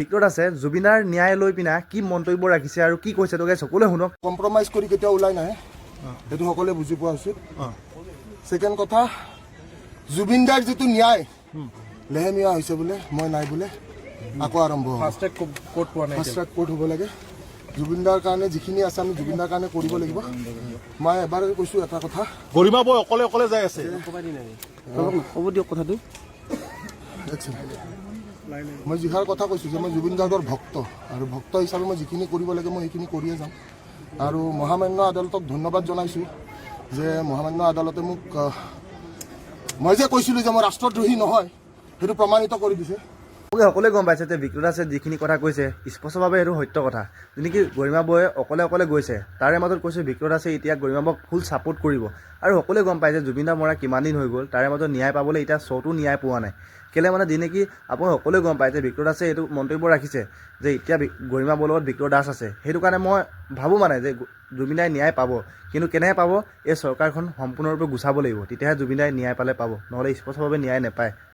Victor দাসে জুবিনাৰ ন্যায় লৈ পিনা কি মন্তব্য ৰাখিছে আৰু কি কৈছে তোকে সকলোৱে শুনক। কম্প্ৰমাইজ কৰি কেতিয়াও ওলাই নাহে, সেইটো সকলোৱে বুজি পোৱা উচিত। ছেকেণ্ড কথা, জুবিন দাৰ যিটো ন্যায় লেহেমীয়া হৈছে বোলে, মই নাই বোলে, আকৌ আৰম্ভ হ'ব। ফাষ্ট ট্ৰেক কোৰ্ট হ'ব লাগে। জুবিন দাৰ কাৰণে যিখিনি আছে আমি জুবিন দাৰ কাৰণে কৰিব লাগিব। মই এবাৰ কৈছোঁ এটা কথা, গৰিমা বৈ অকলে অকলে যাই আছে। ক'ব দিয়ক কথাটো। মই যিষাৰ কথা কৈছোঁ যে মই জুবিন গাৰ্গৰ ভক্ত, আৰু ভক্ত হিচাপে মই যিখিনি কৰিব লাগে মই সেইখিনি কৰিয়ে যাম। আৰু মহামান্য আদালতক ধন্যবাদ জনাইছোঁ যে মহামান্য আদালতে মোক মই যে কৈছিলোঁ যে মই ৰাষ্ট্ৰদ্ৰোহী নহয় সেইটো প্ৰমাণিত কৰি দিছে। সকলোৱে গম পাইছে যে ভিক্টৰ দাসে যিখিনি কথা কৈছে স্পষ্টভাৱে সেইটো সত্য কথা। যেনেকি গৰিমা বৌয়ে অকলে অকলে গৈছে, তাৰে মাজত কৈছে ভিক্টৰ দাসে এতিয়া গৰিমা বৌক ফুল ছাপোৰ্ট কৰিব। আৰু সকলোৱে গম পাইছে জুবিন দা মৰা কিমান দিন হৈ গ'ল, তাৰে মাজত ন্যায় পাবলৈ এতিয়া শ্ব'টো ন্যায় পোৱা নাই। কেলৈ মানে যেনেকি আপুনি সকলোৱে গম পায় যে ভিক্টৰ দাসে এইটো মন্তব্য ৰাখিছে যে এতিয়া গৰিমা বৌৰ লগত ভিক্টৰ দাস আছে। সেইটো কাৰণে মই ভাবোঁ মানে যে জুবিন দাই ন্যায় পাব, কিন্তু কেনেকৈ পাব, এই চৰকাৰখন সম্পূৰ্ণৰূপে গুচাব লাগিব, তেতিয়াহে জুবিন দাই ন্যায় পালে পাব, নহ'লে স্পষ্টভাৱে ন্যায় নাপায়।